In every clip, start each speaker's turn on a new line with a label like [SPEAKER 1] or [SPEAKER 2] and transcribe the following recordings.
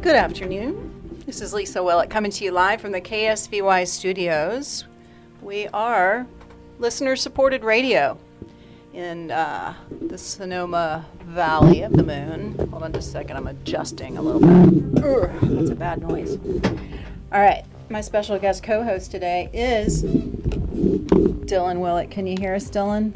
[SPEAKER 1] Good afternoon. This is Lisa Willett coming to you live from the KSVY studios. We are listener-supported radio in the Sonoma Valley of the Moon. Hold on just a second. I'm adjusting a little bit. That's a bad noise. All right. My special guest co-host today is Dylan Willett. Can you hear us, Dylan?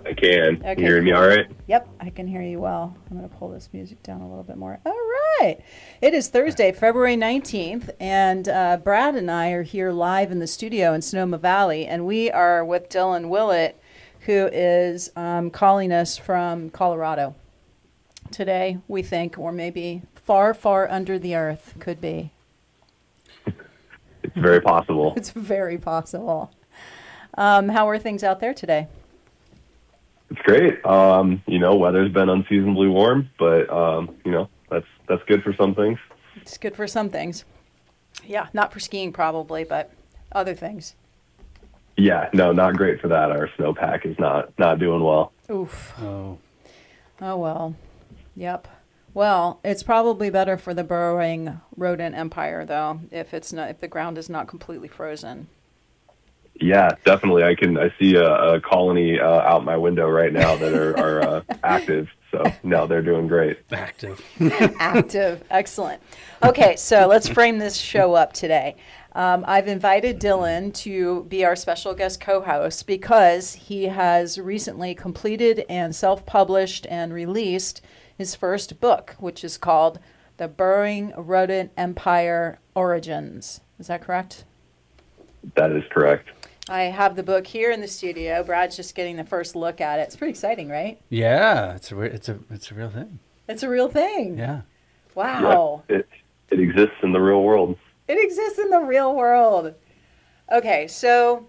[SPEAKER 2] I can.
[SPEAKER 1] Okay.
[SPEAKER 2] You hearing me all right?
[SPEAKER 1] Yep, I can hear you well. I'm going to pull this music down a little bit more. All right. It is Thursday, February 19th, and Brad and I are here live in the studio in Sonoma Valley, and we are with Dylan Willett, who is calling us from Colorado today, we think, or maybe far, far under the earth, could be.
[SPEAKER 2] It's very possible.
[SPEAKER 1] It's very possible. How are things out there today?
[SPEAKER 2] It's great. Weather's been unseasonably warm, but that's good for some things.
[SPEAKER 1] It's good for some things. Yeah, not for skiing probably, but other things.
[SPEAKER 2] Yeah, no, not great for that. Our snowpack is not doing well.
[SPEAKER 1] Oof. Oh well. Yep. Well, it's probably better for the burrowing rodent empire though, if the ground is not completely frozen.
[SPEAKER 2] Yeah, definitely. I see a colony out my window right now that are active. So no, they're doing great.
[SPEAKER 3] Active.
[SPEAKER 1] Active. Excellent. Okay, so let's frame this show up today. I've invited Dylan to be our special guest co-host because he has recently completed and self-published and released his first book, which is called The Burrowing Rodent Empire Origins. Is that correct?
[SPEAKER 2] That is correct.
[SPEAKER 1] I have the book here in the studio. Brad's just getting the first look at it. It's pretty exciting, right?
[SPEAKER 3] Yeah, it's a real thing.
[SPEAKER 1] It's a real thing.
[SPEAKER 3] Yeah.
[SPEAKER 1] Wow.
[SPEAKER 2] Yeah, it exists in the real world.
[SPEAKER 1] It exists in the real world. Okay, so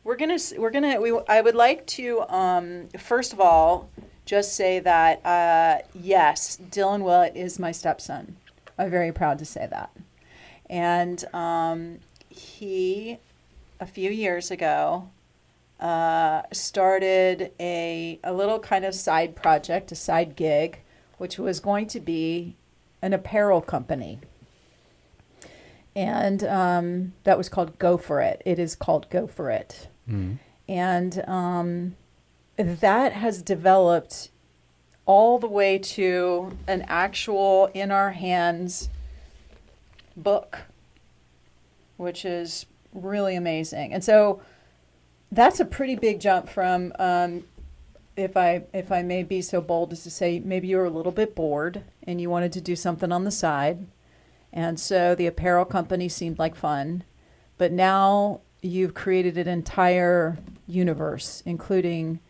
[SPEAKER 1] I would like to first of all just say that yes, Dylan Willett is my stepson. I'm very proud to say that. And he, a few years ago, started a little kind of side project, a side gig, which was going to be an apparel company. And that was called Gopherit. It is called Gopherit. Mm. And that has developed all the way to an actual in our hands book, which is really amazing. And so that's a pretty big jump from, if I may be so bold as to say, maybe you were a little bit bored and you wanted to do something on the side. And so the apparel company seemed like fun. But now you've created an entire universe, including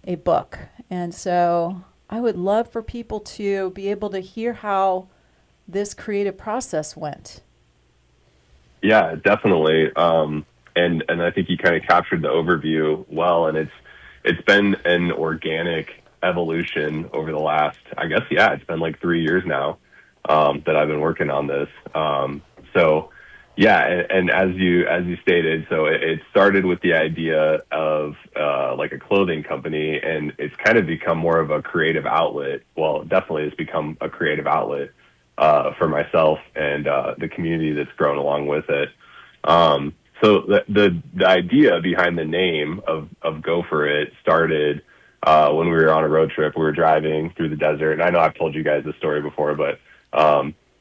[SPEAKER 1] a book. And so I would love for people to be able to hear how this creative process went.
[SPEAKER 2] Yeah, definitely. And I think you kind of captured the overview well, and it's been an organic evolution over the last, I guess, it's been like 3 years now that I've been working on this. And as you stated, so it started with the idea of like a clothing company, and it's kind of become more of a creative outlet. Well, definitely it's become a creative outlet for myself and the community that's grown along with it. So the idea behind the name of Gopherit started when we were on a road trip. We were driving through the desert, and I know I've told you guys this story before, but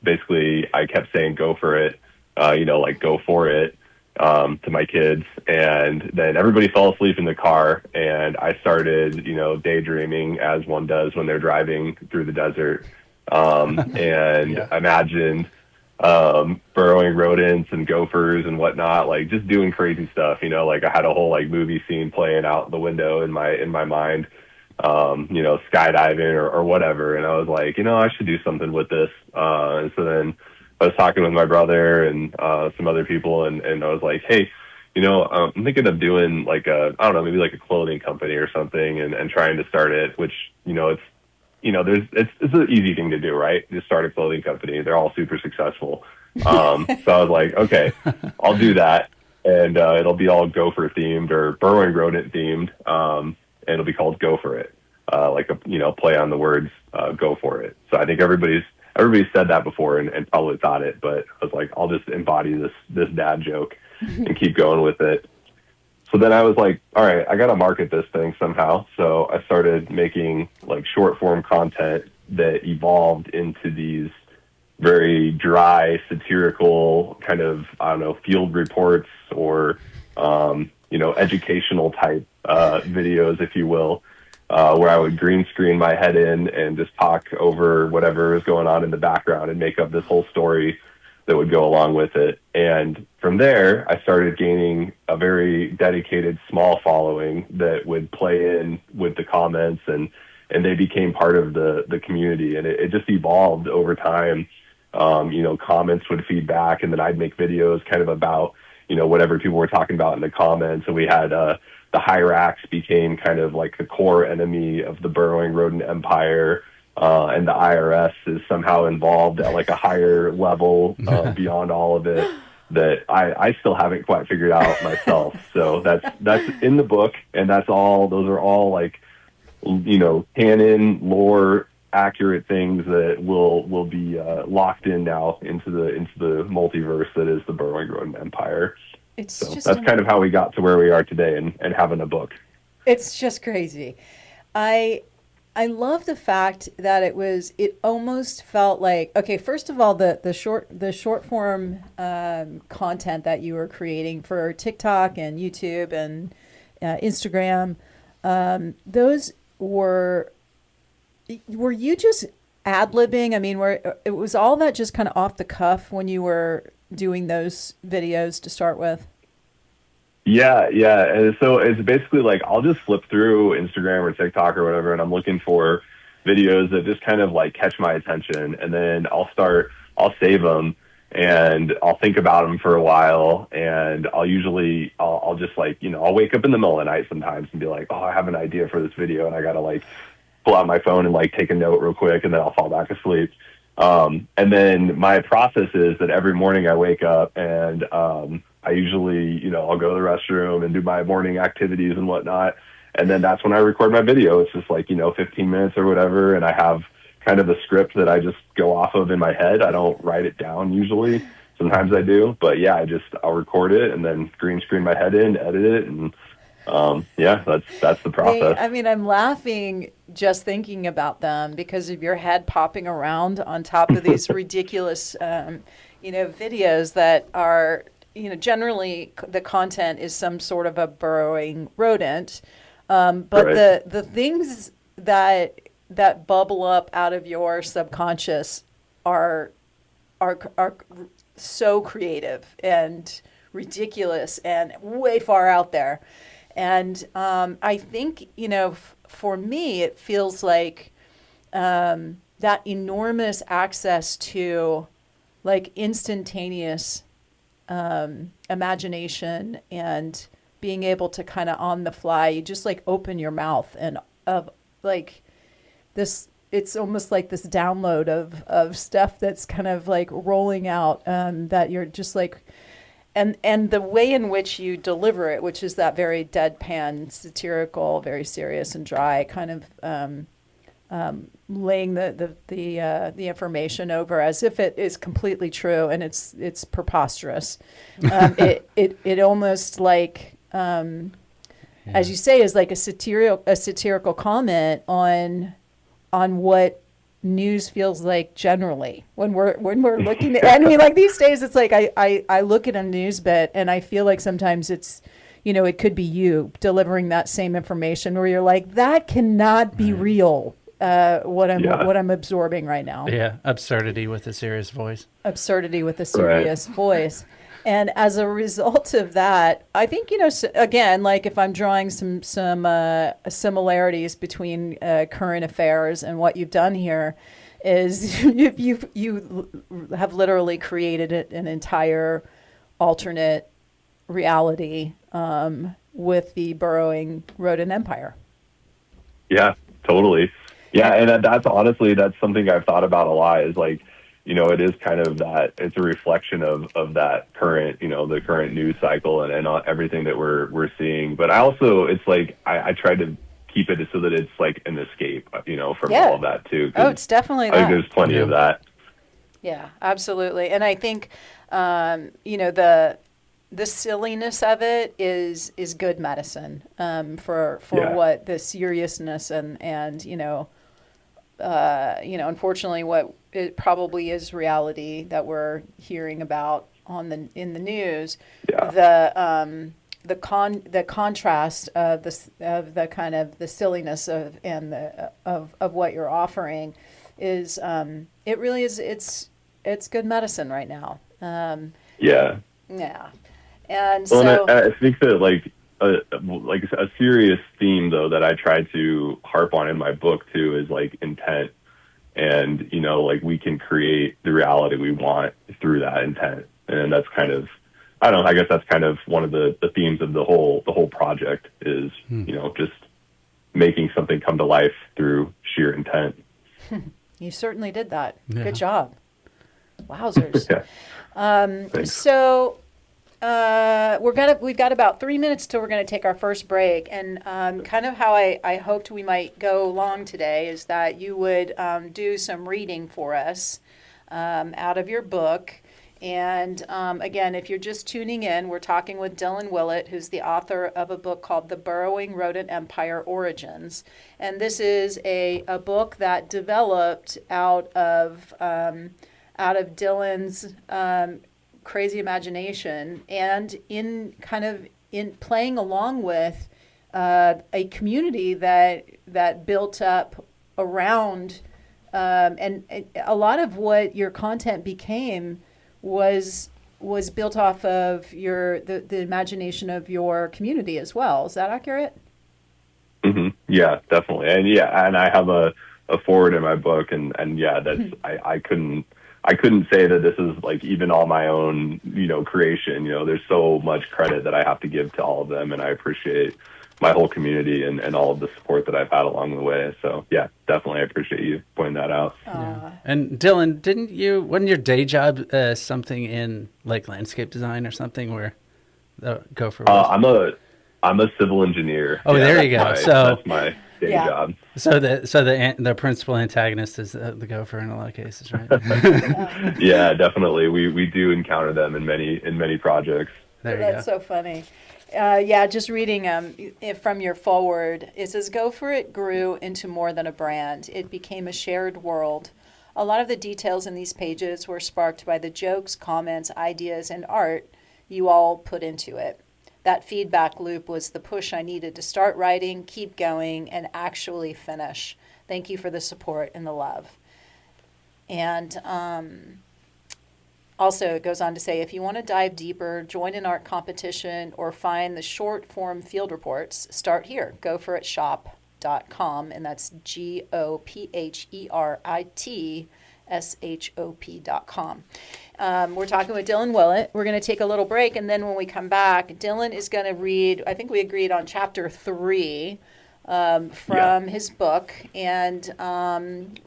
[SPEAKER 2] basically I kept saying go for it, like go for it, to my kids. And then everybody fell asleep in the car, and I started, daydreaming as one does when they're driving through the desert. Imagined burrowing rodents and gophers and whatnot, like just doing crazy stuff, like I had a whole like movie scene playing out the window in my mind, skydiving or whatever. And I was like, I should do something with this. And so then I was talking with my brother and some other people, and I was like, hey, I'm thinking of doing like maybe like a clothing company or something, and trying to start it, which, it's an easy thing to do, right? Just start a clothing company. They're all super successful. So I was like, okay, I'll do that. And it'll be all gopher themed or burrowing rodent themed. And it'll be called Gopherit, like a, play on the words, go for it. So I think everybody's everybody said that before and probably thought it, but I was like, I'll just embody this dad joke and keep going with it. So then I was like, all right, I got to market this thing somehow. So I started making like short form content that evolved into these very dry, satirical kind of, I don't know, field reports or, educational type videos, if you will, where I would green screen my head in and just talk over whatever is going on in the background and make up this whole story that would go along with it. And from there, I started gaining a very dedicated small following that would play in with the comments, and they became part of the community. And it just evolved over time. Comments would feed back, and then I'd make videos kind of about, whatever people were talking about in the comments. And we had the Hyrax became kind of like the core enemy of the burrowing rodent empire. And the IRS is somehow involved at like a higher level beyond all of it that I still haven't quite figured out myself. So that's in the book, and those are all like, canon lore accurate things that will be locked in now into the multiverse that is the burrowing rodent empire. That's kind of how we got to where we are today and having a book.
[SPEAKER 1] It's just crazy. I love the fact that it almost felt like, okay, first of all, the short form content that you were creating for TikTok and YouTube and Instagram, those were you just ad-libbing? I mean, it was all that just kind of off the cuff when you were doing those videos to start with?
[SPEAKER 2] Yeah. And so it's basically like I'll just flip through Instagram or TikTok or whatever, and I'm looking for videos that just kind of like catch my attention, and then I'll save them and I'll think about them for a while, and I'll just like, I'll wake up in the middle of the night sometimes and be like, oh, I have an idea for this video, and I gotta like pull out my phone and like take a note real quick, and then I'll fall back asleep. And then my process is that every morning I wake up and I usually, I'll go to the restroom and do my morning activities and whatnot. And then that's when I record my video. It's just like, 15 minutes or whatever. And I have kind of a script that I just go off of in my head. I don't write it down usually. Sometimes I do. But yeah, I'll record it and then green screen my head in, edit it. And that's the process.
[SPEAKER 1] I'm laughing just thinking about them because of your head popping around on top of these ridiculous, videos that are, generally the content is some sort of a burrowing rodent. But right. the things that bubble up out of your subconscious are so creative and ridiculous and way far out there. And I think, for me, it feels like that enormous access to like instantaneous imagination and being able to kind of on the fly, you just like open your mouth and of like this, it's almost like this download of stuff that's kind of like rolling out that you're just like, and the way in which you deliver it, which is that very deadpan, satirical, very serious and dry kind of laying the information over as if it is completely true, and it's preposterous. It almost like as you say is like a satirical comment on what news feels like generally when we're looking at, I mean, like these days it's like I look at a news bit and I feel like sometimes it's, it could be you delivering that same information where you're like, that cannot be real, what I'm absorbing right now.
[SPEAKER 3] Yeah, absurdity with a serious voice.
[SPEAKER 1] Voice. And as a result of that, I think, again, like if I'm drawing some similarities between current affairs and what you've done here is you have literally created an entire alternate reality with the burrowing rodent empire.
[SPEAKER 2] Yeah, totally. Yeah, and that's something I've thought about a lot is like, it is kind of that, it's a reflection of that current, the current news cycle and everything that we're seeing. But I also, it's like, I try to keep it so that it's like an escape, from all of that too.
[SPEAKER 1] Oh, it's definitely that.
[SPEAKER 2] I think there's plenty of that.
[SPEAKER 1] Yeah, absolutely. And I think, the silliness of it is good medicine, for what the seriousness and unfortunately what it probably is reality that we're hearing about in the news.
[SPEAKER 2] Yeah.
[SPEAKER 1] The contrast of the kind of the silliness of what you're offering is, it really is, it's good medicine right now.
[SPEAKER 2] Yeah.
[SPEAKER 1] Yeah. And
[SPEAKER 2] Well,
[SPEAKER 1] so,
[SPEAKER 2] and I think that like a serious theme though that I try to harp on in my book too is like intent, and like we can create the reality we want through that intent, and that's kind of, I don't know, I guess that's kind of one of the themes of the whole project is just making something come to life through sheer intent.
[SPEAKER 1] you certainly did that.
[SPEAKER 3] Yeah.
[SPEAKER 1] Good job. Wowzers.
[SPEAKER 2] Yeah.
[SPEAKER 1] So we've got about 3 minutes till we're gonna take our first break, and kind of how I hoped we might go along today is that you would do some reading for us out of your book. And again, if you're just tuning in, we're talking with Dylan Willett, who's the author of a book called The Burrowing Rodent Empire Origins. And this is a book that developed out of Dylan's crazy imagination, and in playing along with a community that built up around, and a lot of what your content became was built off of the imagination of your community as well. Is that accurate?
[SPEAKER 2] Mm-hmm. Yeah, definitely. And I have a forward in my book, and yeah, that's I couldn't say that this is like even all my own creation. There's so much credit that I have to give to all of them, and I appreciate my whole community and all of the support that I've had along the way. So yeah, definitely I appreciate you pointing that out.
[SPEAKER 3] Yeah. And Dylan, wasn't your day job something in like landscape design or something where Gopher was?
[SPEAKER 2] I'm a civil engineer.
[SPEAKER 3] Oh, yeah, there you go.
[SPEAKER 2] That's my day job.
[SPEAKER 3] So the principal antagonist is the Gopher in a lot of cases, right?
[SPEAKER 2] Yeah, definitely. We do encounter them in many projects.
[SPEAKER 1] That's so funny. Just reading from your forward, it says, Gopherit grew into more than a brand. It became a shared world. A lot of the details in these pages were sparked by the jokes, comments, ideas, and art you all put into it. That feedback loop was the push I needed to start writing, keep going, and actually finish. Thank you for the support and the love. And also, it goes on to say, if you want to dive deeper, join an art competition, or find the short form field reports, start here, gopheritshop.com, and that's GOPHERITSHOP.com. We're talking with Dylan Willett. We're going to take a little break, and then when we come back, Dylan is going to read, I think we agreed on chapter 3 from his book. And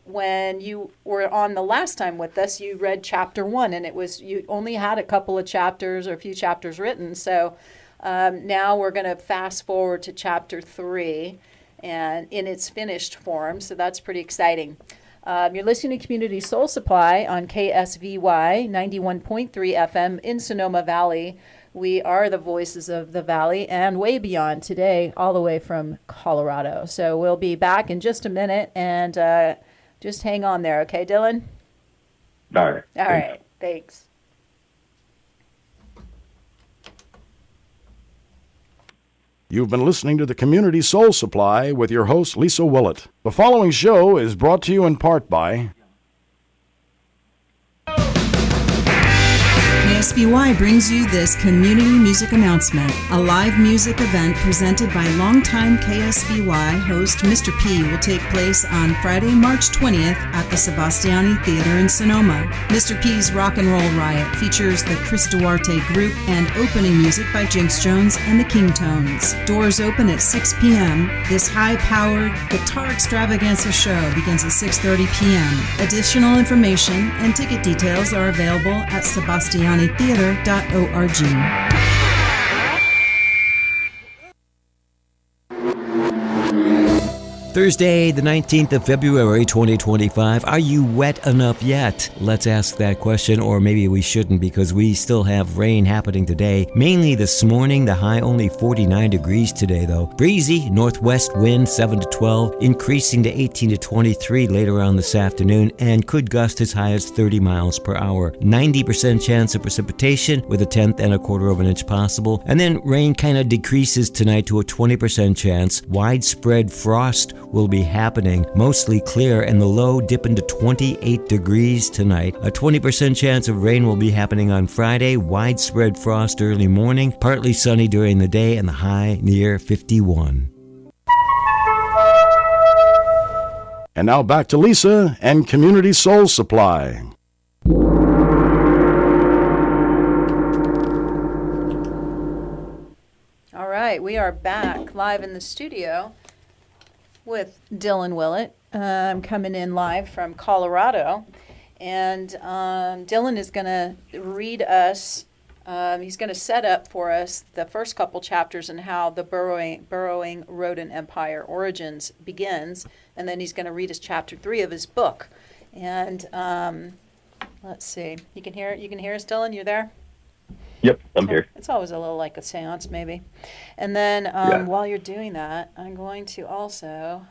[SPEAKER 1] when you were on the last time with us, you read chapter 1, and you only had a couple of chapters or a few chapters written. So now we're going to fast forward to chapter 3 and in its finished form. So that's pretty exciting. You're listening to Community Soul Supply on KSVY 91.3 FM in Sonoma Valley. We are the voices of the Valley and way beyond today, all the way from Colorado. So we'll be back in just a minute, and just hang on there. Okay, Dylan?
[SPEAKER 2] All right.
[SPEAKER 1] All right. Thanks.
[SPEAKER 4] You've been listening to the Community Soul Supply with your host, Lisa Willett. The following show is brought to you in part by
[SPEAKER 5] KSVY brings you this community music announcement, a live music event presented by longtime KSVY host Mr. P will take place on Friday, March 20th at the Sebastiani Theater in Sonoma. Mr. P's Rock and Roll Riot features the Chris Duarte Group and opening music by Jinx Jones and the Kingtones. Doors open at 6 p.m. This high-powered guitar extravaganza show begins at 6:30 p.m. Additional information and ticket details are available at sebastianitheater.org.
[SPEAKER 6] Thursday, the 19th of February, 2025. Are you wet enough yet? Let's ask that question, or maybe we shouldn't, because we still have rain happening today. Mainly this morning, the high only 49 degrees today, though. Breezy, northwest wind 7 to 12, increasing to 18 to 23 later on this afternoon, and could gust as high as 30 miles per hour. 90% chance of precipitation, with a 10th and a quarter of an inch possible. And then rain kind of decreases tonight to a 20% chance. Widespread frost will be happening, mostly clear, and the low dipping to 28 degrees tonight. A 20% chance of rain will be happening on Friday. Widespread frost early morning, partly sunny during the day, and the high near 51.
[SPEAKER 4] And now back to Lisa and Community Soul Supply.
[SPEAKER 1] All right, we are back live in the studio with Dylan Willett. I'm coming in live from Colorado, and Dylan is going to read us, he's going to set up for us the first couple chapters and how the burrowing rodent empire origins begins, and then he's going to read us chapter 3 of his book. And let's see, you can hear us, Dylan? You there?
[SPEAKER 2] Yep, I'm here.
[SPEAKER 1] It's always a little like a seance, maybe. And then while you're doing that, I'm going to also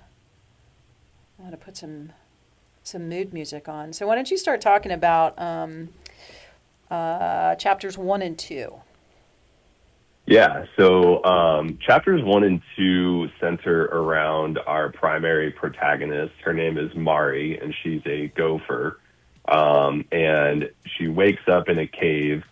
[SPEAKER 1] put some mood music on. So why don't you start talking about chapters 1 and 2?
[SPEAKER 2] Yeah, so chapters 1 and 2 center around our primary protagonist. Her name is Mari, and she's a gopher. And she wakes up in a cave,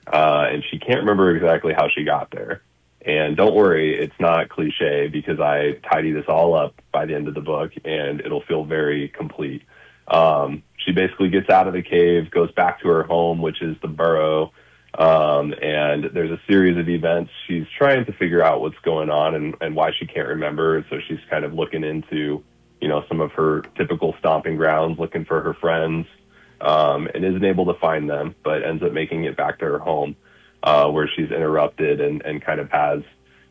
[SPEAKER 2] and she can't remember exactly how she got there. And don't worry, it's not cliche, because I tidy this all up by the end of the book, and it'll feel very complete. She basically gets out of the cave, goes back to her home, which is the burrow, and there's a series of events. She's trying to figure out what's going on and why she can't remember, so she's kind of looking into, some of her typical stomping grounds, looking for her friends, and isn't able to find them, but ends up making it back to her home, where she's interrupted and kind of has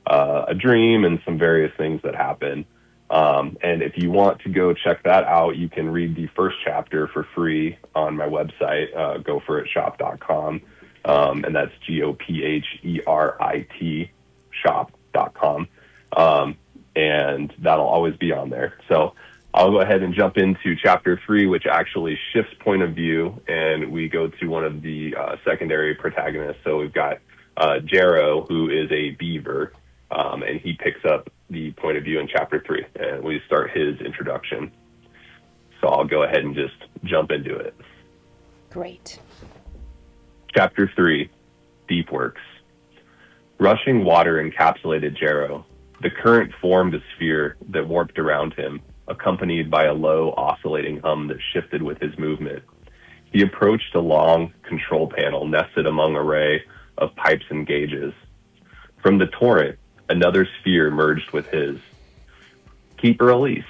[SPEAKER 2] a dream and some various things that happen. And if you want to go check that out, you can read the first chapter for free on my website, gopheritshop.com. And that's GOPHERIT shop.com. And that'll always be on there. So I'll go ahead and jump into chapter 3, which actually shifts point of view, and we go to one of the secondary protagonists. So we've got Jarrow, who is a beaver, and he picks up the point of view in chapter 3, and we start his introduction. So I'll go ahead and just jump into it.
[SPEAKER 1] Great.
[SPEAKER 2] Chapter 3, Deep Works. Rushing water encapsulated Jarrow. The current formed a sphere that warped around him, accompanied by a low, oscillating hum that shifted with his movement. He approached a long control panel nested among an array of pipes and gauges. From the torrent, another sphere merged with his. Keeper Elise,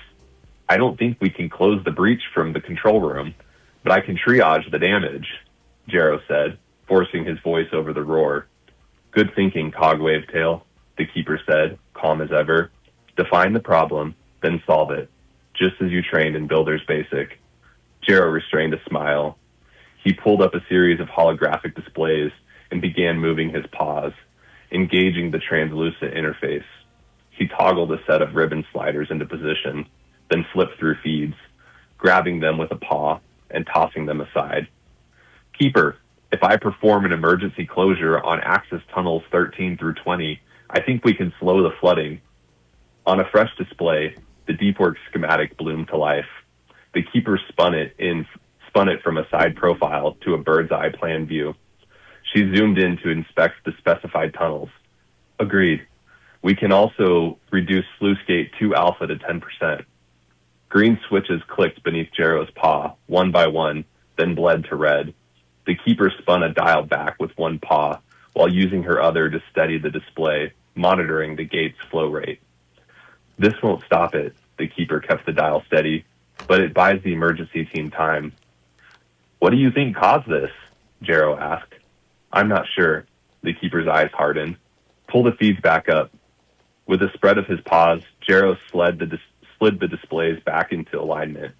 [SPEAKER 2] I don't think we can close the breach from the control room, but I can triage the damage, Jarrow said, forcing his voice over the roar. Good thinking, Cogwavetail, the keeper said, calm as ever. Define the problem, then solve it, just as you trained in Builder's Basic. Jarrow restrained a smile. He pulled up a series of holographic displays and began moving his paws, engaging the translucent interface. He toggled a set of ribbon sliders into position, then flipped through feeds, grabbing them with a paw and tossing them aside. Keeper, if I perform an emergency closure on access tunnels 13 through 20, I think we can slow the flooding. On a fresh display, the DeepWorks schematic bloomed to life. The keeper spun it from a side profile to a bird's eye plan view. She zoomed in to inspect the specified tunnels. Agreed. We can also reduce sluice gate 2 alpha to 10%. Green switches clicked beneath Jarrow's paw, one by one, then bled to red. The keeper spun a dial back with one paw, while using her other to steady the display, monitoring the gate's flow rate. This won't stop it, the keeper kept the dial steady, but it buys the emergency team time. What do you think caused this? Jarrow asked. I'm not sure. The keeper's eyes hardened. Pull the feeds back up. With a spread of his paws, Jarrow slid slid the displays back into alignment.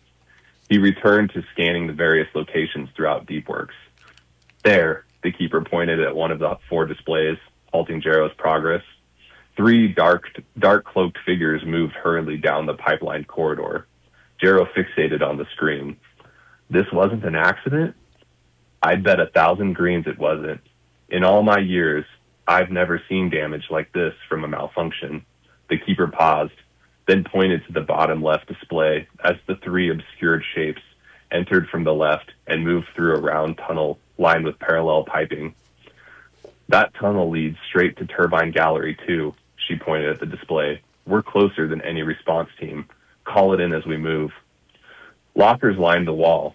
[SPEAKER 2] He returned to scanning the various locations throughout Deepworks. There, the keeper pointed at one of the 4 displays, halting Jarrow's progress. 3 dark-cloaked figures moved hurriedly down the pipeline corridor. Jarrow fixated on the screen. This wasn't an accident? I'd bet 1,000 greens it wasn't. In all my years, I've never seen damage like this from a malfunction. The keeper paused, then pointed to the bottom left display as the 3 obscured shapes entered from the left and moved through a round tunnel lined with parallel piping. That tunnel leads straight to Turbine Gallery 2, she pointed at the display. We're closer than any response team. Call it in as we move. Lockers lined the wall.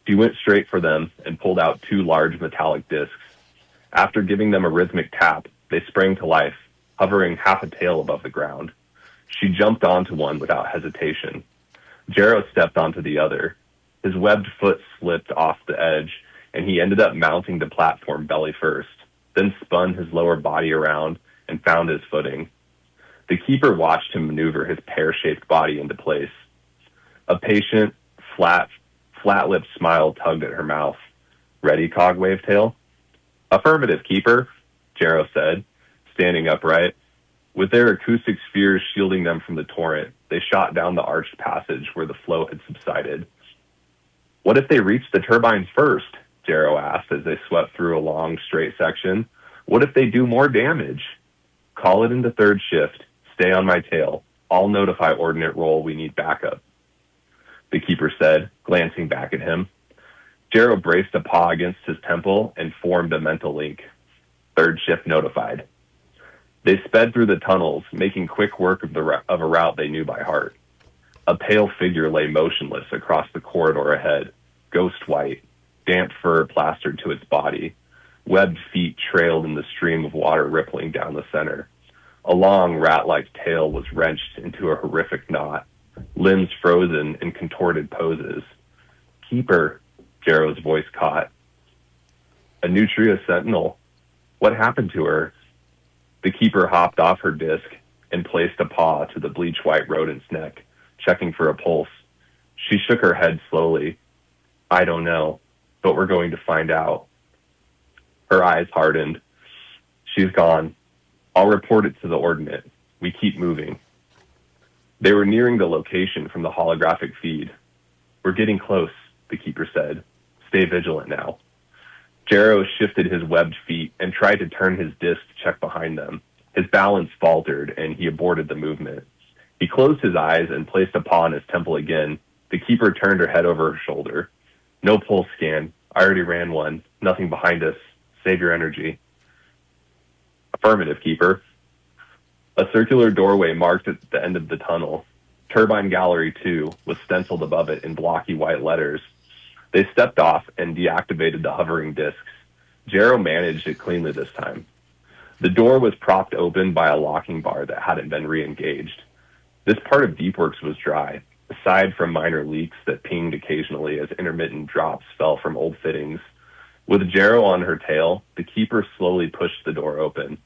[SPEAKER 2] She went straight for them and pulled out 2 large metallic discs. After giving them a rhythmic tap, they sprang to life, hovering half a tail above the ground. She jumped onto one without hesitation. Jarrow stepped onto the other. His webbed foot slipped off the edge, and he ended up mounting the platform belly first, then spun his lower body around and found his footing. The keeper watched him maneuver his pear-shaped body into place. A patient, flat-lipped smile tugged at her mouth. Ready, Cog Wavetail? Affirmative, Keeper, Jarrow said, standing upright. With their acoustic spheres shielding them from the torrent, they shot down the arched passage where the flow had subsided. What if they reached the turbines first? Jarrow asked as they swept through a long, straight section. What if they do more damage? Call it into third shift. Stay on my tail. I'll notify Ordnance Roll we need backup, the keeper said, glancing back at him. Jarrow braced a paw against his temple and formed a mental link. Third shift notified. They sped through the tunnels, making quick work of a route they knew by heart. A pale figure lay motionless across the corridor ahead, ghost white, damp fur plastered to its body. Webbed feet trailed in the stream of water rippling down the center. A long rat-like tail was wrenched into a horrific knot, limbs frozen in contorted poses. Keeper, Jarrow's voice caught. A Nutria sentinel. What happened to her? The keeper hopped off her disc and placed a paw to the bleach-white rodent's neck, checking for a pulse. She shook her head slowly. I don't know, but we're going to find out. Her eyes hardened. She's gone. I'll report it to the Ordnance. We keep moving. They were nearing the location from the holographic feed. We're getting close, the keeper said. Stay vigilant now. Jarrow shifted his webbed feet and tried to turn his disc to check behind them. His balance faltered, and he aborted the movement. He closed his eyes and placed a paw on his temple again. The keeper turned her head over her shoulder. No pulse scan. I already ran one. Nothing behind us. Save your energy. Affirmative, Keeper. A circular doorway marked at the end of the tunnel. Turbine Gallery 2 was stenciled above it in blocky white letters. They stepped off and deactivated the hovering discs. Jarrow managed it cleanly this time. The door was propped open by a locking bar that hadn't been re-engaged. This part of Deepworks was dry, aside from minor leaks that pinged occasionally as intermittent drops fell from old fittings. With Jarrow on her tail, the keeper slowly pushed the door open.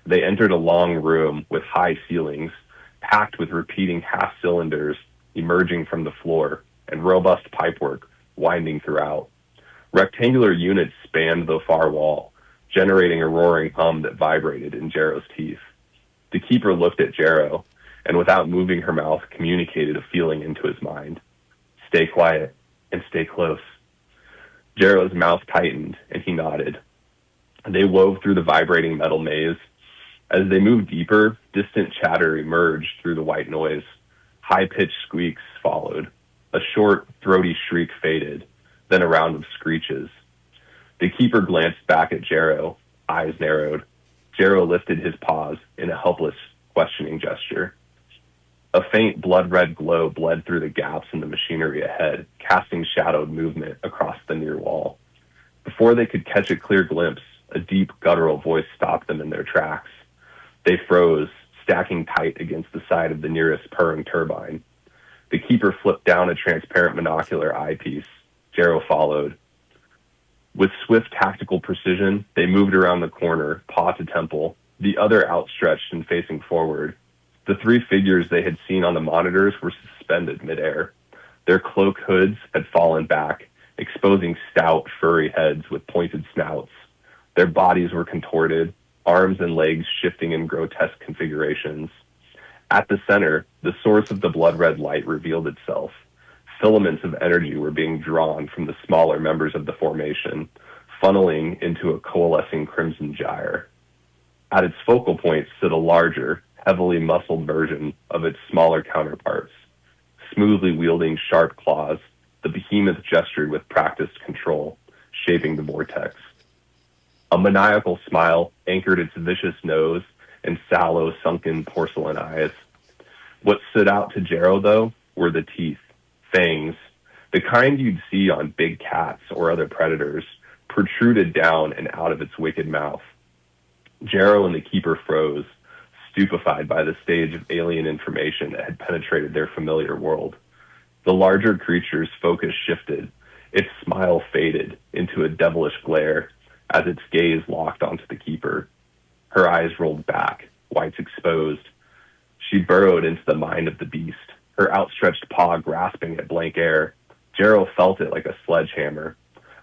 [SPEAKER 2] They entered a long room with high ceilings, packed with repeating half-cylinders emerging from the floor, and robust pipework winding throughout. Rectangular units spanned the far wall, generating a roaring hum that vibrated in Jarrow's teeth. The keeper looked at Jarrow, and without moving her mouth, communicated a feeling into his mind. Stay quiet and stay close. Jarrow's mouth tightened, and he nodded. They wove through the vibrating metal maze. As they moved deeper, distant chatter emerged through the white noise. High-pitched squeaks followed. A short, throaty shriek faded, then a round of screeches. The keeper glanced back at Jarrow, eyes narrowed. Jarrow lifted his paws in a helpless, questioning gesture. A faint blood-red glow bled through the gaps in the machinery ahead, casting shadowed movement across the near wall. Before they could catch a clear glimpse, a deep, guttural voice stopped them in their tracks. They froze, stacking tight against the side of the nearest purring turbine. The keeper flipped down a transparent monocular eyepiece. Jarrow followed. With swift tactical precision, they moved around the corner, paw to temple, the other outstretched and facing forward. The three figures they had seen on the monitors were suspended midair. Their cloak hoods had fallen back, exposing stout, furry heads with pointed snouts. Their bodies were contorted, arms and legs shifting in grotesque configurations. At the center, the source of the blood-red light revealed itself. Filaments of energy were being drawn from the smaller members of the formation, funneling into a coalescing crimson gyre. At its focal point stood a larger, heavily muscled version of its smaller counterparts. Smoothly wielding sharp claws, the behemoth gestured with practiced control, shaping the vortex. A maniacal smile anchored its vicious nose and sallow, sunken porcelain eyes. What stood out to Jarrow, though, were the teeth, fangs, the kind you'd see on big cats or other predators, protruded down and out of its wicked mouth. Jarrow and the Keeper froze, stupefied by the stage of alien information that had penetrated their familiar world. The larger creature's focus shifted. Its smile faded into a devilish glare as its gaze locked onto the Keeper. Her eyes rolled back, whites exposed. She burrowed into the mind of the beast, her outstretched paw grasping at blank air. Jarrow felt it like a sledgehammer.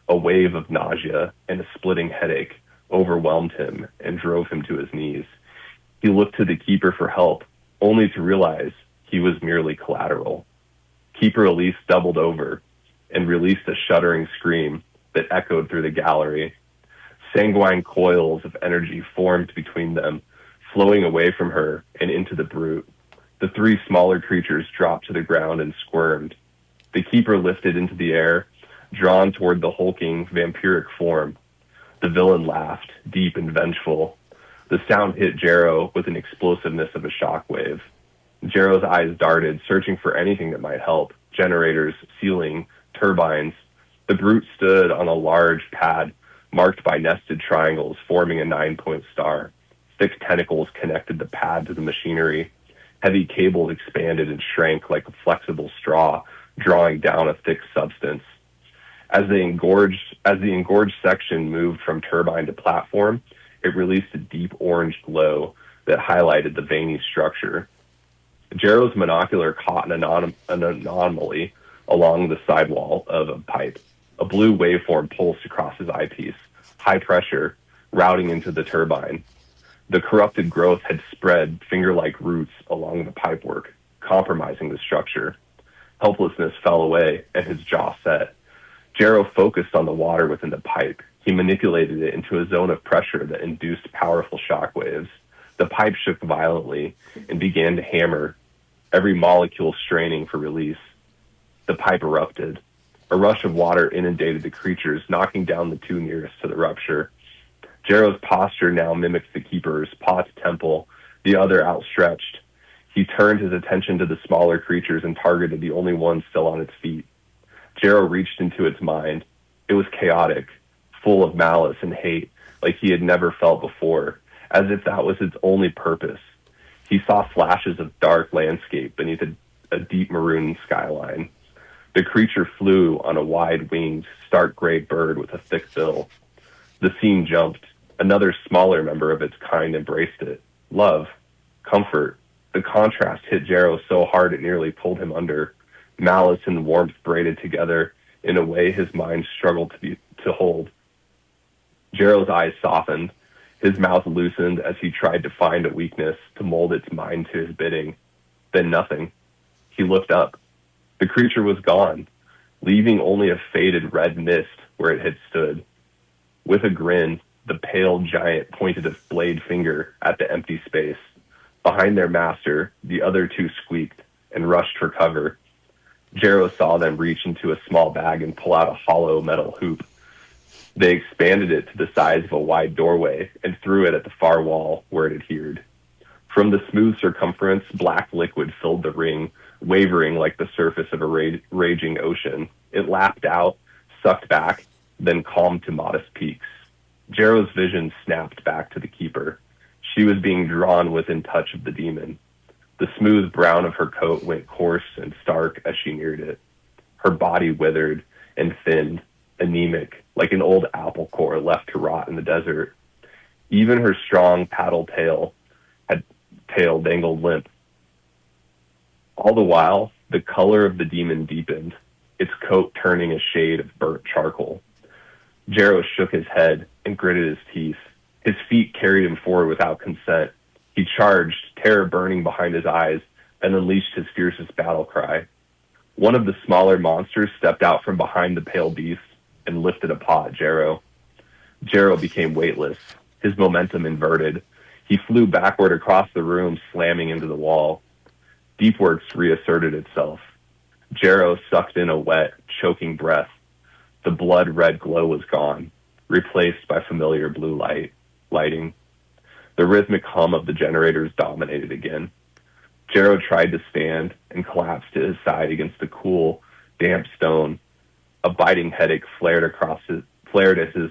[SPEAKER 2] A wave of nausea and a splitting headache overwhelmed him and drove him to his knees. He looked to the Keeper for help, only to realize he was merely collateral. Keeper Elise doubled over and released a shuddering scream that echoed through the gallery. Sanguine coils of energy formed between them, flowing away from her and into the brute. The three smaller creatures dropped to the ground and squirmed. The Keeper lifted into the air, drawn toward the hulking, vampiric form. The villain laughed, deep and vengeful. The sound hit Jarrow with an explosiveness of a shockwave. Jarrow's eyes darted, searching for anything that might help. Generators, ceiling, turbines. The brute stood on a large pad marked by nested triangles forming a 9-point star. Thick tentacles connected the pad to the machinery. Heavy cables expanded and shrank like a flexible straw, drawing down a thick substance. As the engorged section moved from turbine to platform, it released a deep orange glow that highlighted the veiny structure. Jarrow's monocular caught an anomaly along the sidewall of a pipe. A blue waveform pulsed across his eyepiece, high pressure, routing into the turbine. The corrupted growth had spread finger-like roots along the pipework, compromising the structure. Helplessness fell away, and his jaw set. Jarrow focused on the water within the pipe. He manipulated it into a zone of pressure that induced powerful shock waves. The pipe shook violently and began to hammer, every molecule straining for release. The pipe erupted. A rush of water inundated the creatures, knocking down the two nearest to the rupture. Jarrow's posture now mimicked the Keeper's, paw to temple, the other outstretched. He turned his attention to the smaller creatures and targeted the only one still on its feet. Jarrow reached into its mind. It was chaotic, full of malice and hate, like he had never felt before, as if that was its only purpose. He saw flashes of dark landscape beneath a deep maroon skyline. The creature flew on a wide-winged, stark gray bird with a thick bill. The scene jumped. Another smaller member of its kind embraced it. Love. Comfort. The contrast hit Jarrow so hard it nearly pulled him under. Malice and warmth braided together in a way his mind struggled to hold. Jarrow's eyes softened. His mouth loosened as he tried to find a weakness to mold its mind to his bidding. Then nothing. He looked up. The creature was gone, leaving only a faded red mist where it had stood. With a grin, the pale giant pointed a blade finger at the empty space. Behind their master, the other two squeaked and rushed for cover. Jarrow saw them reach into a small bag and pull out a hollow metal hoop. They expanded it to the size of a wide doorway and threw it at the far wall where it adhered. From the smooth circumference, black liquid filled the ring, wavering like the surface of a raging ocean. It lapped out, sucked back, then calmed to modest peaks. Jarrow's vision snapped back to the Keeper. She was being drawn within touch of the demon. The smooth brown of her coat went coarse and stark as she neared it. Her body withered and thinned, anemic, like an old apple core left to rot in the desert. Even her strong paddle tail dangled limp, All the while, the color of the demon deepened, its coat turning a shade of burnt charcoal. Jarrow shook his head and gritted his teeth. His feet carried him forward without consent. He charged, terror burning behind his eyes, and unleashed his fiercest battle cry. One of the smaller monsters stepped out from behind the pale beast and lifted a paw at Jarrow. Jarrow became weightless, his momentum inverted. He flew backward across the room, slamming into the wall. Deepworks reasserted itself. Jarrow sucked in a wet, choking breath. The blood-red glow was gone, replaced by familiar blue lighting. The rhythmic hum of the generators dominated again. Jarrow tried to stand and collapsed to his side against the cool, damp stone. A biting headache flared as his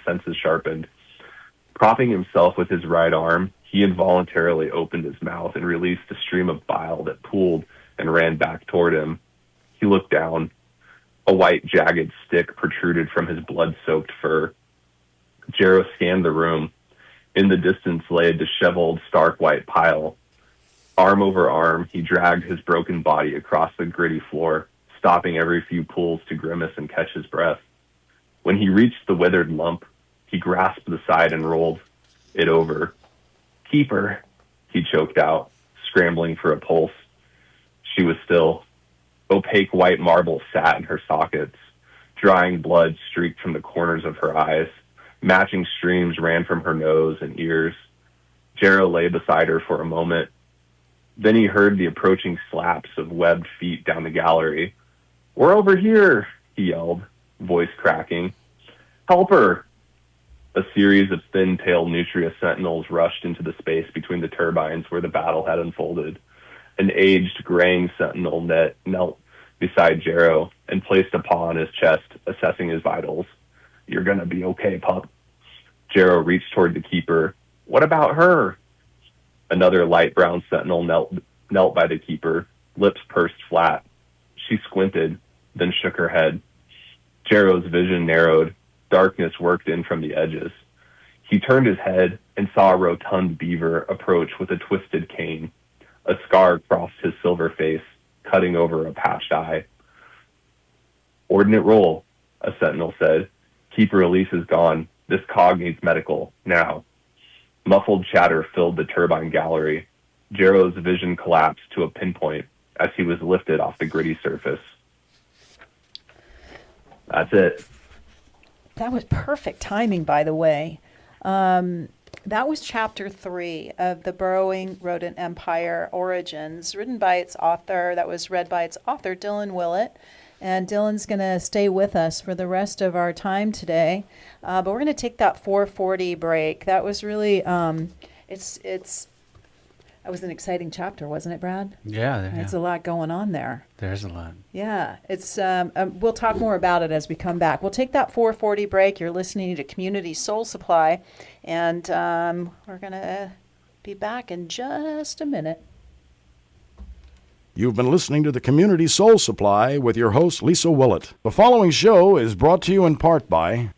[SPEAKER 2] senses sharpened. Propping himself with his right arm, he involuntarily opened his mouth and released a stream of bile that pooled and ran back toward him. He looked down. A white, jagged stick protruded from his blood-soaked fur. Jarrow scanned the room. In the distance lay a disheveled, stark white pile. Arm over arm, he dragged his broken body across the gritty floor, stopping every few pulls to grimace and catch his breath. When he reached the withered lump, he grasped the side and rolled it over. "Keeper," he choked out, scrambling for a pulse. She was still. Opaque white marble sat in her sockets. Drying blood streaked from the corners of her eyes. Matching streams ran from her nose and ears. Jarrow lay beside her for a moment. Then he heard the approaching slaps of webbed feet down the gallery. "We're over here," he yelled, voice cracking. "Help her!" A series of thin-tailed Nutria sentinels rushed into the space between the turbines where the battle had unfolded. An aged, graying sentinel knelt beside Jarrow and placed a paw on his chest, assessing his vitals. "You're gonna be okay, pup." Jarrow reached toward the keeper. "What about her?" Another light brown sentinel knelt by the keeper, lips pursed flat. She squinted, then shook her head. Jarrow's vision narrowed. Darkness worked in from the edges. He turned his head and saw a rotund beaver approach with a twisted cane. A scar crossed his silver face, cutting over a patched eye. "Ordnate roll," a sentinel said. "Keeper Elise is gone. This cog needs medical, now." Muffled chatter filled the turbine gallery. Jarrow's vision collapsed to a pinpoint as he was lifted off the gritty surface. That's it.
[SPEAKER 1] That was perfect timing, by the way. That was chapter 3 of The Burrowing Rodent Empire Origins, written by its author. That was read by its author, Dylan Willett. And Dylan's going to stay with us for the rest of our time today. But we're going to take that 4:40 break. That was really, that was an exciting chapter, wasn't it, Brad?
[SPEAKER 3] Yeah.
[SPEAKER 1] There's a lot going on there.
[SPEAKER 3] There's a lot.
[SPEAKER 1] Yeah, it's. We'll talk more about it as we come back. We'll take that 4:40 break. You're listening to Community Soul Supply, and we're going to be back in just a minute.
[SPEAKER 4] You've been listening to the Community Soul Supply with your host, Lisa Willett. The following show is brought to you in part by...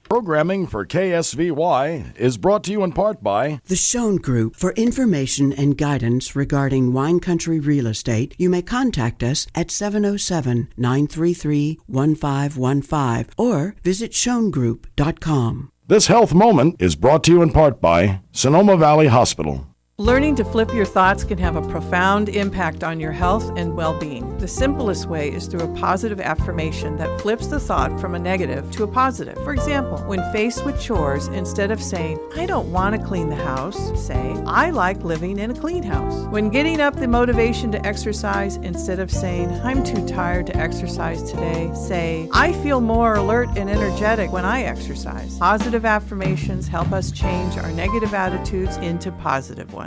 [SPEAKER 4] Programming for KSVY is brought to you in part by...
[SPEAKER 7] The Schoen Group. For information and guidance regarding wine country real estate, you may contact us at 707-933-1515 or visit schoengroup.com.
[SPEAKER 4] This health moment is brought to you in part by Sonoma Valley Hospital.
[SPEAKER 8] Learning to flip your thoughts can have a profound impact on your health and well-being. The simplest way is through a positive affirmation that flips the thought from a negative to a positive. For example, when faced with chores, instead of saying, "I don't want to clean the house," say, "I like living in a clean house." When getting up the motivation to exercise, instead of saying, "I'm too tired to exercise today," say, "I feel more alert and energetic when I exercise." Positive affirmations help us change our negative attitudes into positive ones.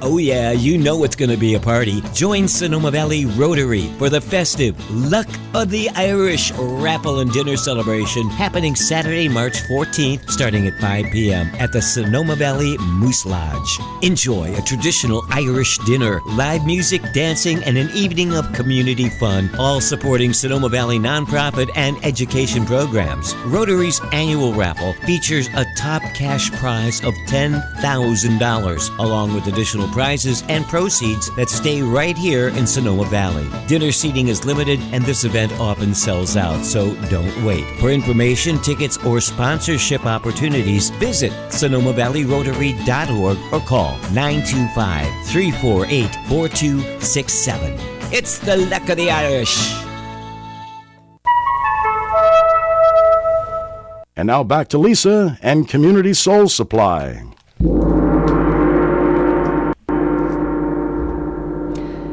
[SPEAKER 6] Oh yeah, you know it's going to be a party. Join Sonoma Valley Rotary for the festive Luck of the Irish raffle and dinner celebration happening Saturday, March 14th, starting at 5 p.m. at the Sonoma Valley Moose Lodge. Enjoy a traditional Irish dinner, live music, dancing, and an evening of community fun, all supporting Sonoma Valley nonprofit and education programs. Rotary's annual raffle features a top cash prize of $10,000, along with additional prizes and proceeds that stay right here in Sonoma Valley. Dinner seating is limited and this event often sells out, so don't wait. For information, tickets, or sponsorship opportunities, visit SonomaValleyRotary.org or call 925-348-4267. It's the Luck of the Irish.
[SPEAKER 4] And now back to Lisa and Community Soul Supply.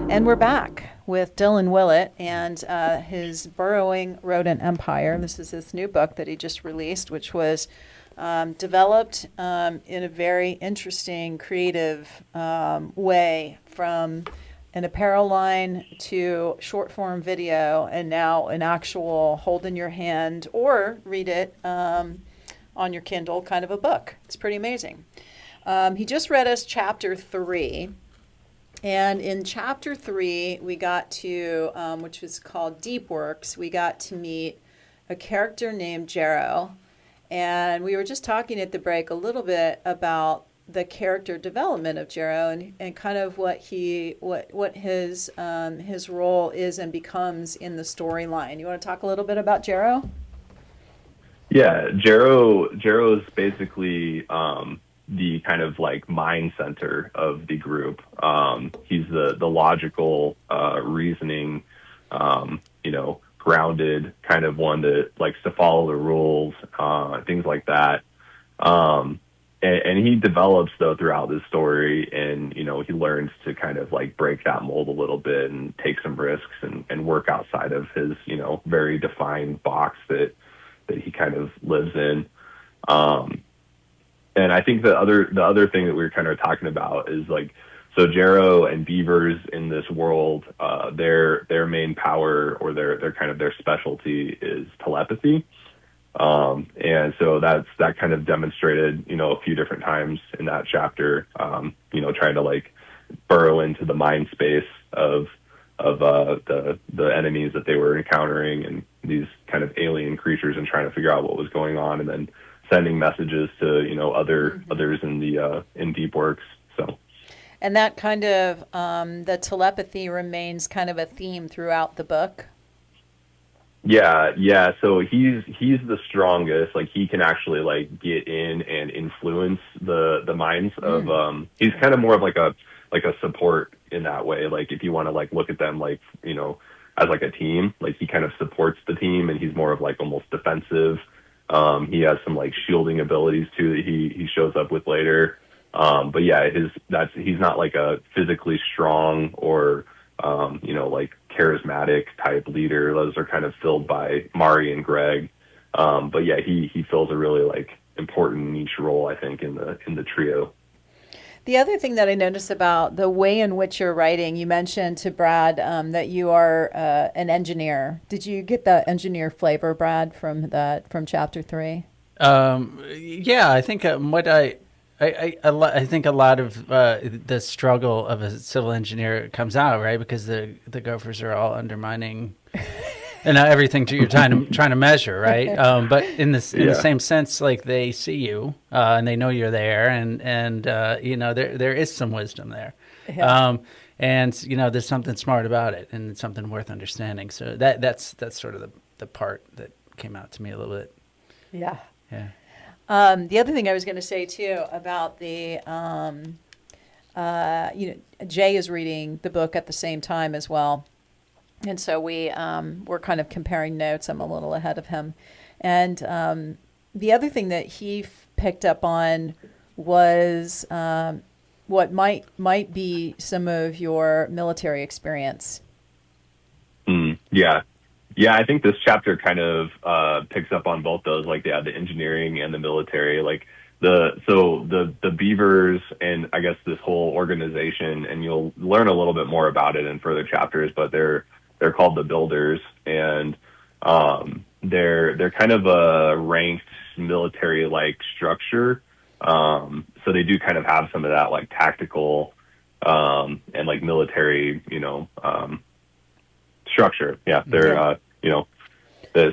[SPEAKER 1] And we're back with Dylan Willett and his Burrowing Rodent Empire. This is his new book that he just released, which was developed in a very interesting, creative way, from an apparel line to short form video, and now an actual hold in your hand or read it on your Kindle kind of a book. It's pretty amazing. He just read us chapter 3. And in chapter 3, we got to, which was called Deep Works, we got to meet a character named Jero. And we were just talking at the break a little bit about the character development of Jero and kind of what his role is and becomes in the storyline. You want to talk a little bit about Jero?
[SPEAKER 2] Yeah, Jero is basically the kind of like mind center of the group. He's the logical, reasoning, grounded kind of one that likes to follow the rules, things like that. And he develops though throughout this story, and he learns to kind of like break that mold a little bit and take some risks and work outside of his very defined box that he kind of lives in. And I think the other thing that we were kind of talking about is like, so Jero and beavers in this world, their main power or their kind of their specialty is telepathy. And so that kind of demonstrated, a few different times in that chapter, trying to like burrow into the mind space of the enemies that they were encountering and these kind of alien creatures, and trying to figure out what was going on, and then sending messages to, others in Deep Works. So.
[SPEAKER 1] And that kind of, the telepathy remains kind of a theme throughout the book.
[SPEAKER 2] Yeah. So he's the strongest. Like he can actually like get in and influence the minds of. He's kind of more of like a support in that way. Like if you want to like look at them like as like a team, like he kind of supports the team, and he's more of like almost defensive. He has some like shielding abilities too that he shows up with later. But yeah, he's not like a physically strong or like charismatic type leader. Those are kind of filled by Mari and Greg. But yeah, he fills a really like important niche role, I think, in the trio.
[SPEAKER 1] The other thing that I noticed about the way in which you're writing, you mentioned to Brad that you are an engineer. Did you get the engineer flavor, Brad, from chapter 3?
[SPEAKER 3] Yeah, I think I think a lot of the struggle of a civil engineer comes out, right? Because the Gophers are all undermining and everything you're trying to measure, right? But in the same sense, like they see you and they know you're there, and there is some wisdom there, and there's something smart about it and it's something worth understanding. So that's sort of the part that came out to me a little bit.
[SPEAKER 1] Yeah.
[SPEAKER 3] Yeah.
[SPEAKER 1] The other thing I was going to say too about the, Jay is reading the book at the same time as well, and so we're kind of comparing notes. I'm a little ahead of him, and the other thing that he picked up on was what might be some of your military experience.
[SPEAKER 2] Yeah. Yeah, I think this chapter kind of picks up on both those, like the engineering and the military. Like the beavers and I guess this whole organization, and you'll learn a little bit more about it in further chapters, but they're called the Builders, and they're kind of a ranked military like structure. So they do kind of have some of that like tactical and like military, structure. Yeah, they're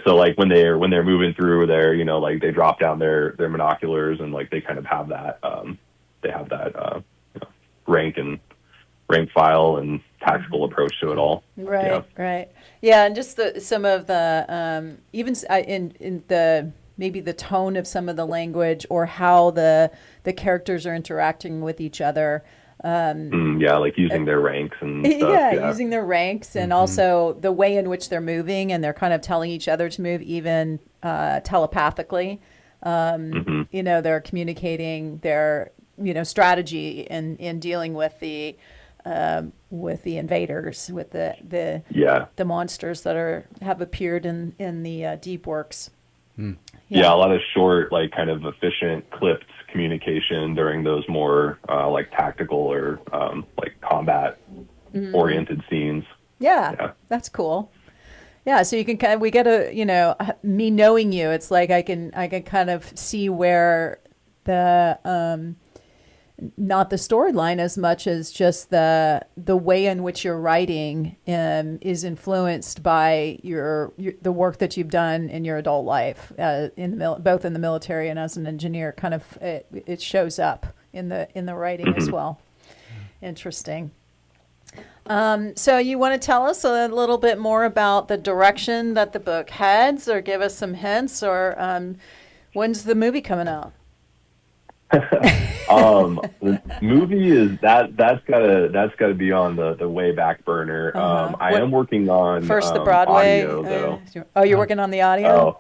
[SPEAKER 2] so like when they're moving through there, like they drop down their binoculars, and like they kind of have that rank file and tactical approach to it all.
[SPEAKER 1] Right. Yeah, and just some of the even in the maybe the tone of some of the language, or how the characters are interacting with each other.
[SPEAKER 2] Like using their ranks and stuff.
[SPEAKER 1] Yeah, using their ranks, and also the way in which they're moving, and they're kind of telling each other to move, even telepathically. They're communicating their strategy in dealing with the invaders, with the monsters that have appeared in the deep works.
[SPEAKER 2] Yeah, a lot of short, like kind of efficient, clipped communication during those more like tactical or like combat oriented scenes.
[SPEAKER 1] Yeah, that's cool. Yeah, so you can we get me knowing you, it's like I can kind of see where the not the storyline as much as just the way in which you're writing is influenced by the work that you've done in your adult life, both in the military and as an engineer. Kind of it shows up in the writing as well. Interesting. So you want to tell us a little bit more about the direction that the book heads, or give us some hints, or when's the movie coming out?
[SPEAKER 2] The movie is that's gotta be on the way back burner. I am working on
[SPEAKER 1] first the Broadway
[SPEAKER 2] audio, though.
[SPEAKER 1] You're working on the audio?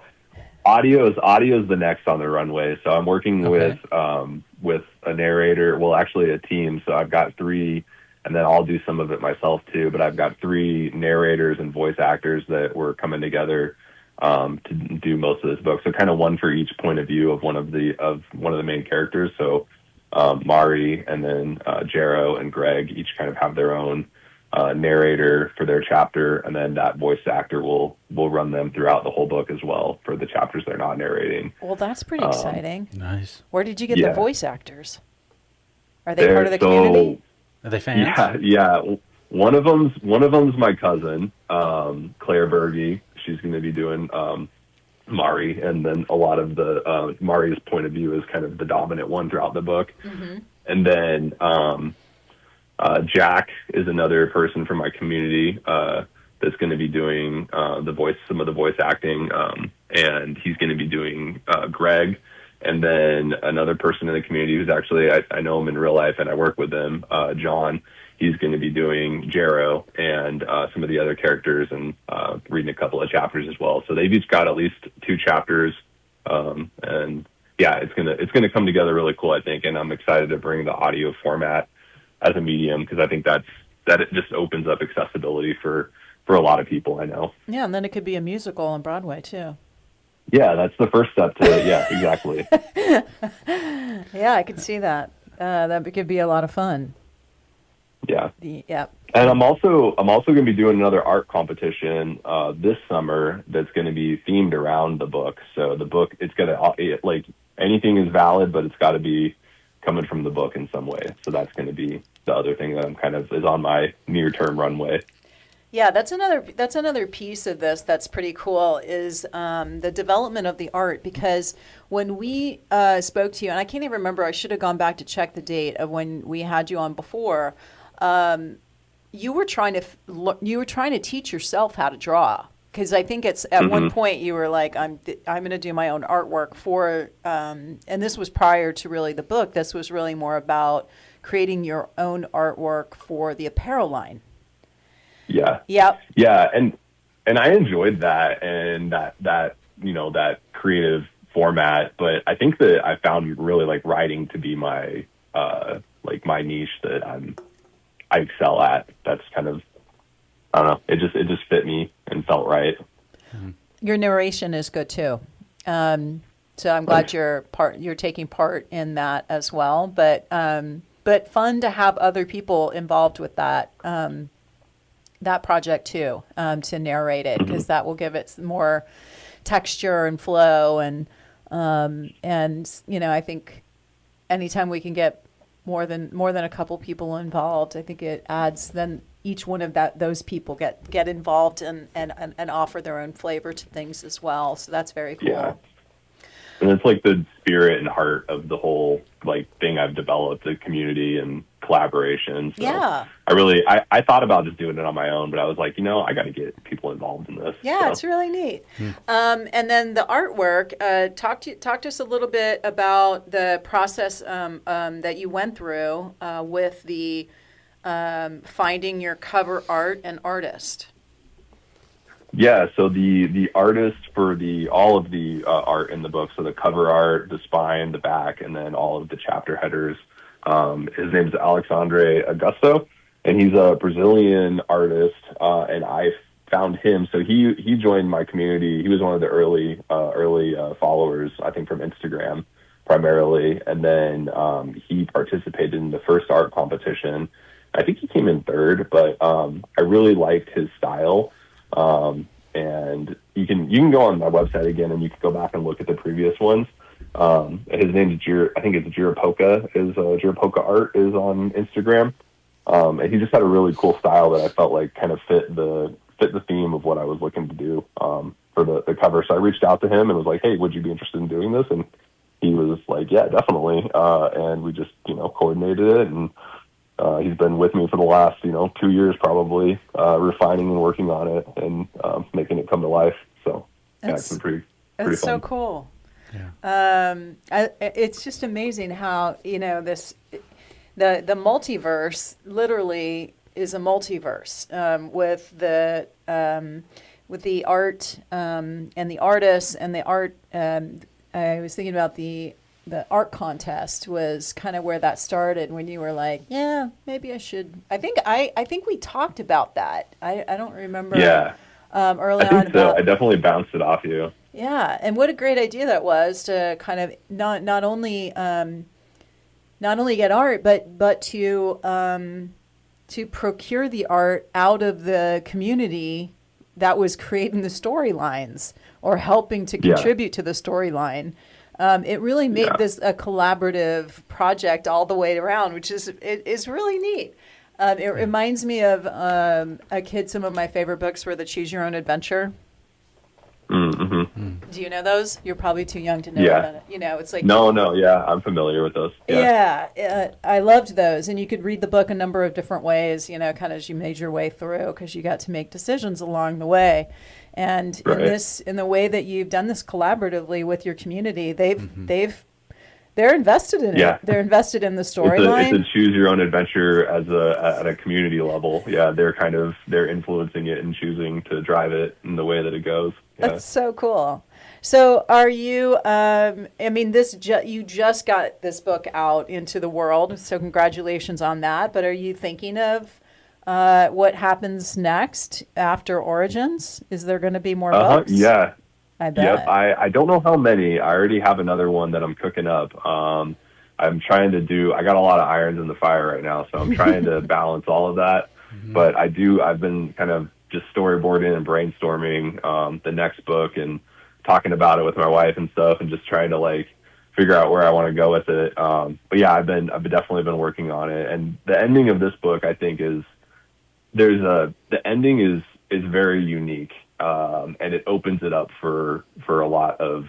[SPEAKER 2] Audio is the next on the runway. So I'm working with a narrator, well, actually a team. So I've got 3, and then I'll do some of it myself too, but I've got 3 narrators and voice actors that we're coming together to do most of this book. So kind of one for each point of view of one of the main characters. So Mari, and then Jarrow and Greg each kind of have their own narrator for their chapter, and then that voice actor will run them throughout the whole book as well for the chapters they're not narrating.
[SPEAKER 1] Well, that's pretty exciting.
[SPEAKER 3] Nice.
[SPEAKER 1] Where did you get the voice actors? Are they part of the community?
[SPEAKER 3] Are they fans?
[SPEAKER 2] Yeah. One of them's my cousin, Claire Berge. She's going to be doing Mari, and then a lot of the Mari's point of view is kind of the dominant one throughout the book. And then Jack is another person from my community that's going to be doing some of the voice acting, and he's going to be doing Greg. And then another person in the community who's actually, I know him in real life and I work with him, John. He's going to be doing Jarrow and some of the other characters, and reading a couple of chapters as well. So they've each got at least 2 chapters, and yeah, it's gonna come together really cool, I think. And I'm excited to bring the audio format as a medium, because I think that it just opens up accessibility for a lot of people, I know.
[SPEAKER 1] Yeah, and then it could be a musical on Broadway too.
[SPEAKER 2] Yeah, that's the first step to it. Yeah, exactly.
[SPEAKER 1] Yeah, I could see that. That could be a lot of fun.
[SPEAKER 2] Yeah.
[SPEAKER 1] Yeah.
[SPEAKER 2] And I'm also going to be doing another art competition this summer that's going to be themed around the book. So the book, it's going to like anything is valid, but it's got to be coming from the book in some way. So that's going to be the other thing that I'm kind of is on my near-term runway.
[SPEAKER 1] Yeah, that's another piece of this that's pretty cool, is the development of the art. Because when we spoke to you, and I can't even remember, I should have gone back to check the date of when we had you on before. You were trying to teach yourself how to draw, because I think it's at one point you were like, I'm going to do my own artwork for, and this was prior to really the book. This was really more about creating your own artwork for the apparel line.
[SPEAKER 2] Yeah.
[SPEAKER 1] Yep.
[SPEAKER 2] Yeah, and I enjoyed that, and that creative format. But I think that I found really like writing to be my my niche that I excel at. That's kind of, I don't know. It just fit me and felt right.
[SPEAKER 1] Your narration is good too. So I'm glad you're taking part in that as well. But fun to have other people involved with that project too, to narrate it, because that will give it more texture and flow, and I think anytime we can get more than a couple people involved, I think it adds, then each one of those people get involved and offer their own flavor to things as well. So that's very cool.
[SPEAKER 2] Yeah. And it's like the spirit and heart of the whole thing I've developed, the community and collaboration. So
[SPEAKER 1] yeah.
[SPEAKER 2] I thought about just doing it on my own, but I was like, I got to get people involved in this.
[SPEAKER 1] Yeah, so. It's really neat. And then the artwork, talk to us a little bit about the process that you went through with the finding your cover art and artist.
[SPEAKER 2] Yeah, so the artist for all of the art in the book, so the cover art, the spine, the back, and then all of the chapter headers, his name is Alexandre Augusto, and he's a Brazilian artist, and I found him. So he joined my community. He was one of the early followers, I think, from Instagram primarily, and then he participated in the first art competition. I think he came in third, but I really liked his style. And you can go on my website again, and you can go back and look at the previous ones. His name is I think it's Jirapoka. Jirapoka Art is on Instagram. And he just had a really cool style that I felt like kind of fit the theme of what I was looking to do for the cover. So I reached out to him and was like, "Hey, would you be interested in doing this?" And he was like, "Yeah, definitely." And we just coordinated it, and he's been with me for the last 2 years probably, refining and working on it and making it come to life. So it's been pretty fun.
[SPEAKER 1] So cool. Yeah. It's just amazing how this the multiverse literally is a multiverse with the art and the artists and the art. I was thinking about the art contest was kind of where that started, when you were like, yeah, maybe I should. I think we talked about that. I don't remember.
[SPEAKER 2] Yeah.
[SPEAKER 1] Early
[SPEAKER 2] I think
[SPEAKER 1] on.
[SPEAKER 2] so. I definitely bounced it off you.
[SPEAKER 1] Yeah, and what a great idea that was, to kind of not only get art, but to procure the art out of the community that was creating the storylines or helping to contribute to the storyline. It really made this a collaborative project all the way around, which is really neat. It reminds me of a kid. Some of my favorite books were the Choose Your Own Adventure.
[SPEAKER 2] Mm-hmm.
[SPEAKER 1] Do you know those? You're probably too young to know about it. It's like
[SPEAKER 2] no, yeah, I'm familiar with those.
[SPEAKER 1] Yeah, I loved those, and you could read the book a number of different ways. Kind of as you made your way through, because you got to make decisions along the way. And in the way that you've done this collaboratively with your community, they're invested in it. They're invested in the storyline.
[SPEAKER 2] It's a choose your own adventure at a community level. Yeah, they're influencing it and choosing to drive it in the way that it goes. Yeah.
[SPEAKER 1] That's so cool. So are you, you just got this book out into the world, so congratulations on that. But are you thinking of what happens next after Origins? Is there going to be more books?
[SPEAKER 2] Yeah.
[SPEAKER 1] I bet.
[SPEAKER 2] Yep. I don't know how many. I already have another one that I'm cooking up. I'm trying to I got a lot of irons in the fire right now, so I'm trying to balance all of that. But I've been kind of just storyboarding and brainstorming the next book and talking about it with my wife and stuff, and just trying to figure out where I want to go with it. But yeah, I've definitely been working on it. And the ending of this book, I think, the ending is very unique. And it opens it up for a lot of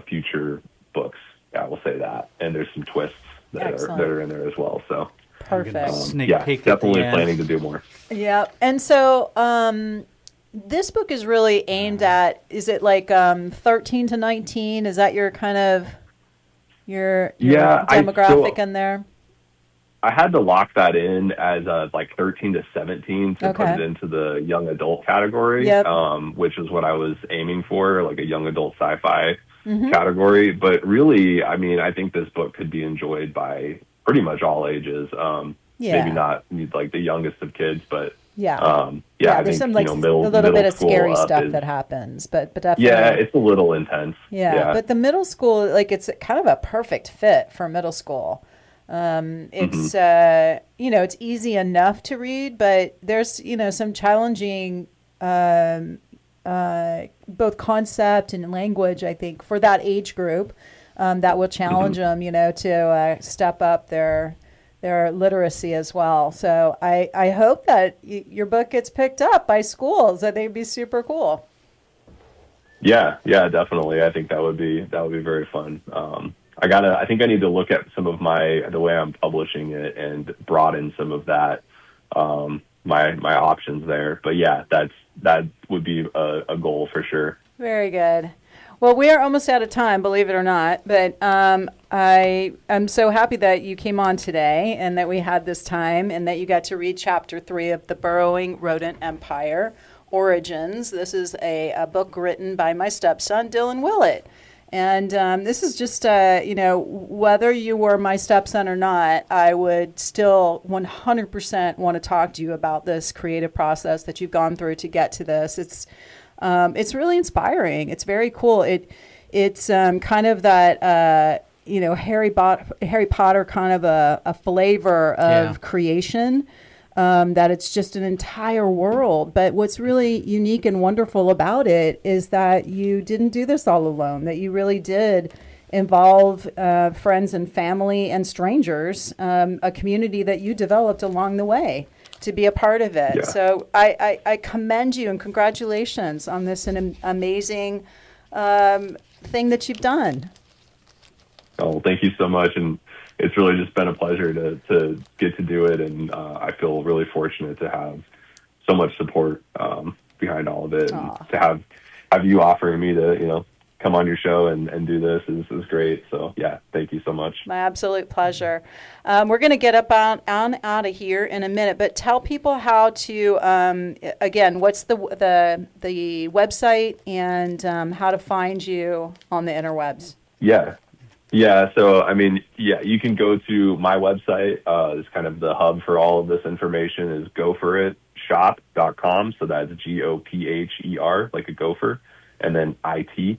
[SPEAKER 2] future books. Yeah, I will say that. And there's some twists that are in there as well. So
[SPEAKER 1] perfect.
[SPEAKER 3] Sneak peek
[SPEAKER 2] definitely planning to do more.
[SPEAKER 1] Yeah, and so this book is really aimed at. Is it 13 to 19? Is that your kind of your demographic in there?
[SPEAKER 2] I had to lock that in as 13 to 17 to put it into the young adult category, which is what I was aiming for, like a young adult sci-fi category. But really, I think this book could be enjoyed by pretty much all ages. Maybe not the youngest of kids, but yeah, I
[SPEAKER 1] there's
[SPEAKER 2] think,
[SPEAKER 1] some like
[SPEAKER 2] middle,
[SPEAKER 1] a little bit
[SPEAKER 2] middle
[SPEAKER 1] of
[SPEAKER 2] school
[SPEAKER 1] scary
[SPEAKER 2] up
[SPEAKER 1] stuff
[SPEAKER 2] is,
[SPEAKER 1] that happens, but definitely.
[SPEAKER 2] yeah, it's a little intense.
[SPEAKER 1] Yeah, but the middle school, like it's kind of a perfect fit for middle school. It's it's easy enough to read, but there's some challenging both concept and language, I think, for that age group, that will challenge them, to step up their literacy as well. So I hope that your book gets picked up by schools. I think it'd be super cool.
[SPEAKER 2] Yeah, definitely. I think that would be very fun. I think I need to look at some of the way I'm publishing it and broaden some of that, my options there. But yeah, that would be a goal for sure.
[SPEAKER 1] Very good. Well, we are almost out of time, believe it or not. But I am so happy that you came on today and that we had this time and that you got to read Chapter 3 of The Burrowing Rodent Empire, Origins. This is a book written by my stepson, Dylan Willett. And this is just, whether you were my stepson or not, I would still 100% want to talk to you about this creative process that you've gone through to get to this. It's really inspiring. It's very cool. It's kind of that, Harry Potter kind of a flavor of creation. That it's just an entire world. But what's really unique and wonderful about it is that you didn't do this all alone, that you really did involve friends and family and strangers, a community that you developed along the way to be a part of it. Yeah. So I commend you and congratulations on this amazing thing that you've done.
[SPEAKER 2] Oh, thank you so much. And it's really just been a pleasure to get to do it, and I feel really fortunate to have so much support behind all of it. And to have you offering me to come on your show and do this is great. So yeah, thank you so much.
[SPEAKER 1] My absolute pleasure. We're going to get up on out of here in a minute, but tell people how to again, what's the website and how to find you on the interwebs.
[SPEAKER 2] Yeah, so you can go to my website. It's kind of the hub for all of this information is gopheritshop.com. So that's GOPHER, like a gopher, and then IT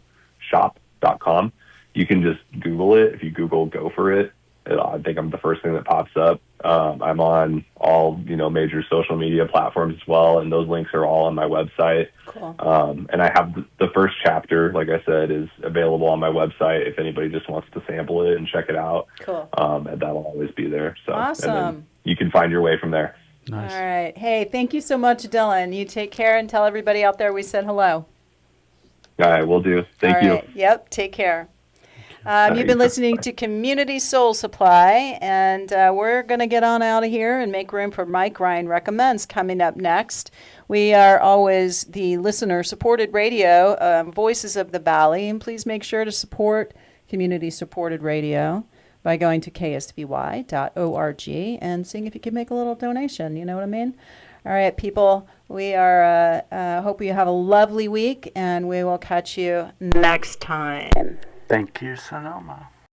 [SPEAKER 2] shop.com. You can just Google it. If you Google Gopherit, I think I'm the first thing that pops up. I'm on all major social media platforms as well, and those links are all on my website. Cool. And I have the first chapter, like I said, is available on my website if anybody just wants to sample it and check it out. Cool. And that'll always be there. So
[SPEAKER 1] awesome.
[SPEAKER 2] And then you can find your way from there.
[SPEAKER 3] Nice.
[SPEAKER 1] All right. Hey, thank you so much, Dylan. You take care and tell everybody out there we said hello.
[SPEAKER 2] All right, will do. Thank you.
[SPEAKER 1] Yep, take care. You've been listening to Community Soul Supply, and we're going to get on out of here and make room for Mike Ryan Recommends coming up next. We are always the listener-supported radio, Voices of the Valley, and please make sure to support community-supported radio by going to ksvy.org and seeing if you can make a little donation. You know what I mean? All right, people, we are hope you have a lovely week, and we will catch you next time.
[SPEAKER 3] Thank you, Sonoma.